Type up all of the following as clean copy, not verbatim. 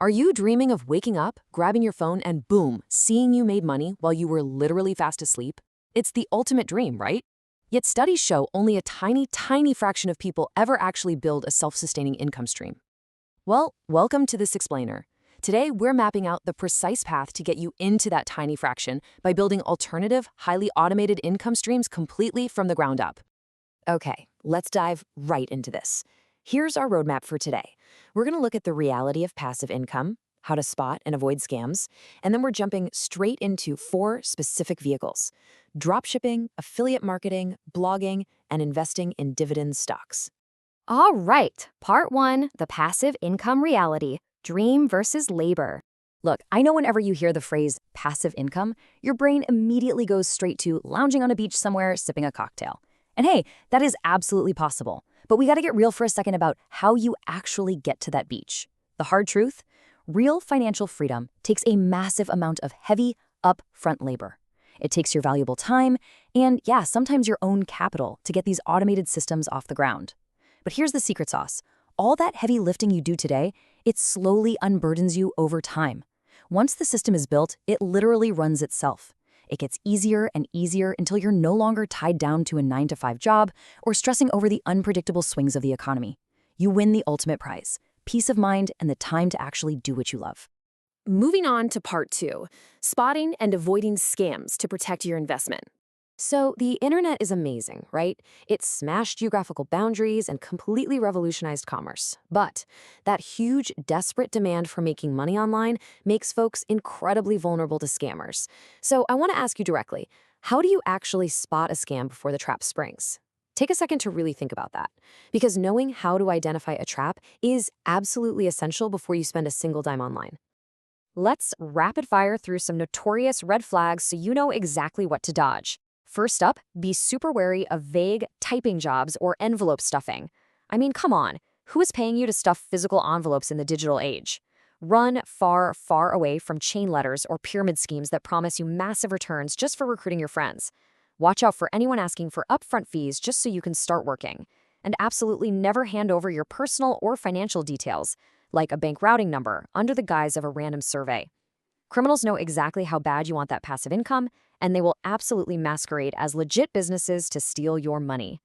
Are you dreaming of waking up, grabbing your phone, and boom, seeing you made money while you were literally fast asleep? It's the ultimate dream, right? Yet studies show only a tiny, tiny fraction of people ever actually build a self-sustaining income stream. Well, welcome to This Explainer. Today, we're mapping out the precise path to get you into that tiny fraction by building alternative, highly automated income streams completely from the ground up. Okay, let's dive right into this. Here's our roadmap for today. We're going to look at the reality of passive income, how to spot and avoid scams, and then we're jumping straight into 4 specific vehicles: dropshipping, affiliate marketing, blogging, and investing in dividend stocks. All right, part 1, the passive income reality, dream versus labor. Look, I know whenever you hear the phrase passive income, your brain immediately goes straight to lounging on a beach somewhere, sipping a cocktail. And hey, that is absolutely possible. But we got to get real for a second about how you actually get to that beach. The hard truth? Real financial freedom takes a massive amount of heavy, upfront labor. It takes your valuable time and, yeah, sometimes your own capital to get these automated systems off the ground. But here's the secret sauce. All that heavy lifting you do today, it slowly unburdens you over time. Once the system is built, it literally runs itself. It gets easier and easier until you're no longer tied down to a 9-to-5 job or stressing over the unpredictable swings of the economy. You win the ultimate prize: peace of mind and the time to actually do what you love. Moving on to part 2, spotting and avoiding scams to protect your investment. So the internet is amazing, right? It smashed geographical boundaries and completely revolutionized commerce. But that huge, desperate demand for making money online makes folks incredibly vulnerable to scammers. So I want to ask you directly, how do you actually spot a scam before the trap springs? Take a second to really think about that, because knowing how to identify a trap is absolutely essential before you spend a single dime online. Let's rapid fire through some notorious red flags so you know exactly what to dodge. First up, be super wary of vague typing jobs or envelope stuffing. I mean, come on, who is paying you to stuff physical envelopes in the digital age? Run far, far away from chain letters or pyramid schemes that promise you massive returns just for recruiting your friends. Watch out for anyone asking for upfront fees just so you can start working. And absolutely never hand over your personal or financial details, like a bank routing number, under the guise of a random survey. Criminals know exactly how bad you want that passive income, and they will absolutely masquerade as legit businesses to steal your money.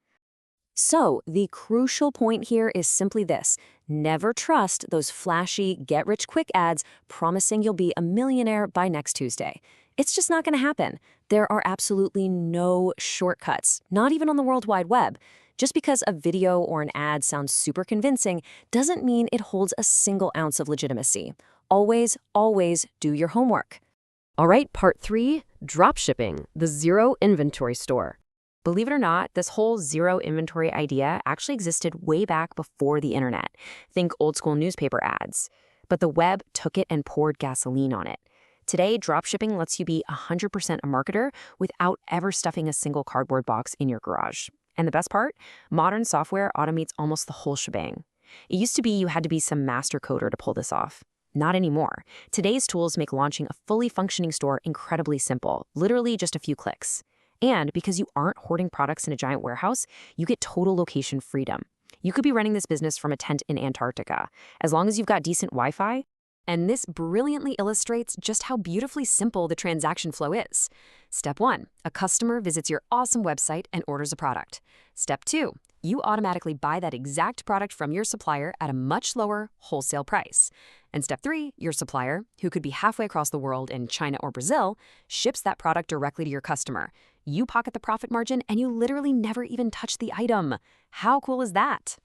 So, the crucial point here is simply this: never trust those flashy, get-rich-quick ads promising you'll be a millionaire by next Tuesday. It's just not going to happen. There are absolutely no shortcuts, not even on the World Wide Web. Just because a video or an ad sounds super convincing doesn't mean it holds a single ounce of legitimacy. Always, always do your homework. All right, part 3, dropshipping, the zero inventory store. Believe it or not, this whole zero inventory idea actually existed way back before the internet. Think old school newspaper ads. But the web took it and poured gasoline on it. Today, dropshipping lets you be 100% a marketer without ever stuffing a single cardboard box in your garage. And the best part? Modern software automates almost the whole shebang. It used to be you had to be some master coder to pull this off. Not anymore. Today's tools make launching a fully functioning store incredibly simple, literally just a few clicks. And because you aren't hoarding products in a giant warehouse, you get total location freedom. You could be running this business from a tent in Antarctica, as long as you've got decent Wi-Fi. And this brilliantly illustrates just how beautifully simple the transaction flow is. Step 1, a customer visits your awesome website and orders a product. Step 2, you automatically buy that exact product from your supplier at a much lower wholesale price. And step 3, your supplier, who could be halfway across the world in China or Brazil, ships that product directly to your customer. You pocket the profit margin and you literally never even touch the item. How cool is that?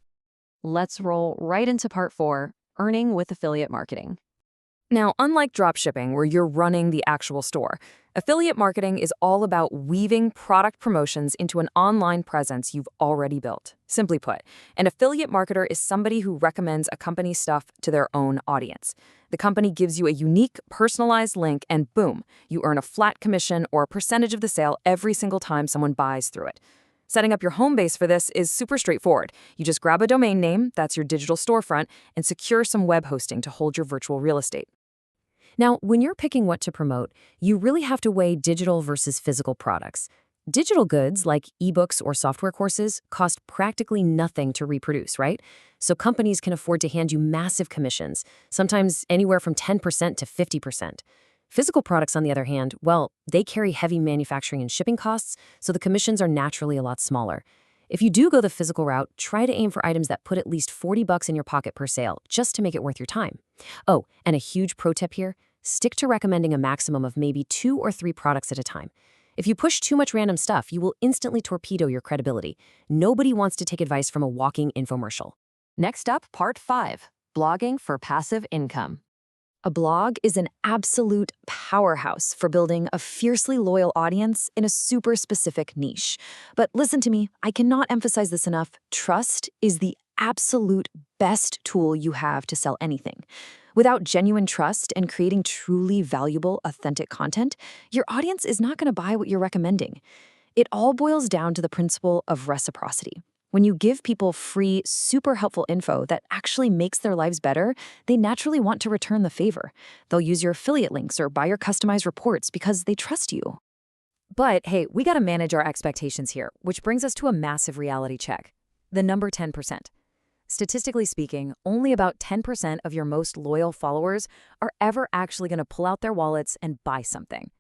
Let's roll right into part 4, earning with affiliate marketing. Now, unlike dropshipping, where you're running the actual store, affiliate marketing is all about weaving product promotions into an online presence you've already built. Simply put, an affiliate marketer is somebody who recommends a company's stuff to their own audience. The company gives you a unique, personalized link, and boom, you earn a flat commission or a percentage of the sale every single time someone buys through it. Setting up your home base for this is super straightforward. You just grab a domain name, that's your digital storefront, and secure some web hosting to hold your virtual real estate. Now, when you're picking what to promote, you really have to weigh digital versus physical products. Digital goods like ebooks or software courses cost practically nothing to reproduce, right? So companies can afford to hand you massive commissions, sometimes anywhere from 10% to 50%. Physical products, on the other hand, well, they carry heavy manufacturing and shipping costs, so the commissions are naturally a lot smaller. If you do go the physical route, try to aim for items that put at least $40 in your pocket per sale, just to make it worth your time. Oh, and a huge pro tip here, stick to recommending a maximum of maybe 2 or 3 products at a time. If you push too much random stuff, you will instantly torpedo your credibility. Nobody wants to take advice from a walking infomercial. Next up, part 5, blogging for passive income. A blog is an absolute powerhouse for building a fiercely loyal audience in a super specific niche. But listen to me, I cannot emphasize this enough. Trust is the absolute best tool you have to sell anything. Without genuine trust and creating truly valuable, authentic content, your audience is not going to buy what you're recommending. It all boils down to the principle of reciprocity. When you give people free, super helpful info that actually makes their lives better, they naturally want to return the favor. They'll use your affiliate links or buy your customized reports because they trust you. But hey, we got to manage our expectations here, which brings us to a massive reality check. The number 10%. Statistically speaking, only about 10% of your most loyal followers are ever actually going to pull out their wallets and buy something.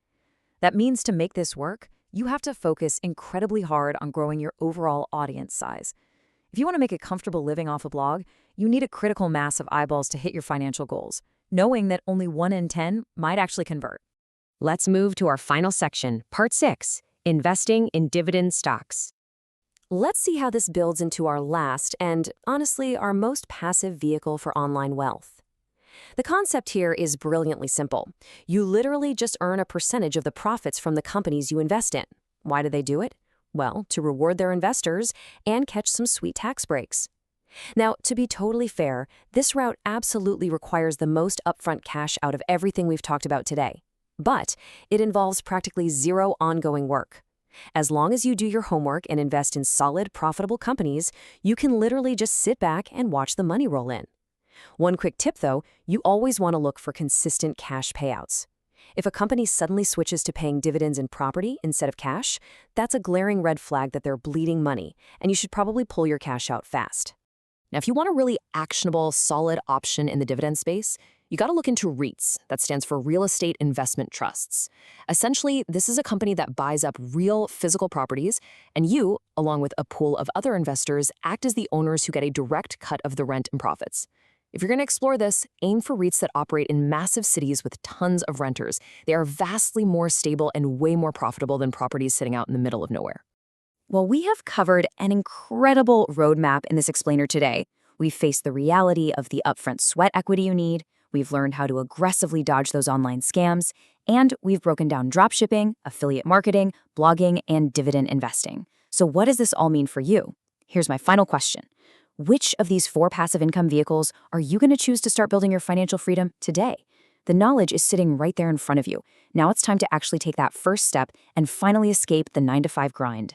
That means to make this work, you have to focus incredibly hard on growing your overall audience size. If you want to make a comfortable living off a blog, you need a critical mass of eyeballs to hit your financial goals, knowing that only 1 in 10 might actually convert. Let's move to our final section, Part 6, Investing in Dividend Stocks. Let's see how this builds into our last and, honestly, our most passive vehicle for online wealth. The concept here is brilliantly simple. You literally just earn a percentage of the profits from the companies you invest in. Why do they do it? Well, to reward their investors and catch some sweet tax breaks. Now, to be totally fair, this route absolutely requires the most upfront cash out of everything we've talked about today. But it involves practically zero ongoing work. As long as you do your homework and invest in solid, profitable companies, you can literally just sit back and watch the money roll in. One quick tip, though, you always want to look for consistent cash payouts. If a company suddenly switches to paying dividends in property instead of cash, that's a glaring red flag that they're bleeding money, and you should probably pull your cash out fast. Now, if you want a really actionable, solid option in the dividend space, you got to look into REITs. That stands for Real Estate Investment Trusts. Essentially, this is a company that buys up real physical properties, and you, along with a pool of other investors, act as the owners who get a direct cut of the rent and profits. If you're going to explore this, aim for REITs that operate in massive cities with tons of renters. They are vastly more stable and way more profitable than properties sitting out in the middle of nowhere. Well, we have covered an incredible roadmap in this explainer today. We've faced the reality of the upfront sweat equity you need, we've learned how to aggressively dodge those online scams, and we've broken down dropshipping, affiliate marketing, blogging, and dividend investing. So what does this all mean for you? Here's my final question. Which of these 4 passive income vehicles are you going to choose to start building your financial freedom today? The knowledge is sitting right there in front of you. Now it's time to actually take that first step and finally escape the 9-to-5 grind.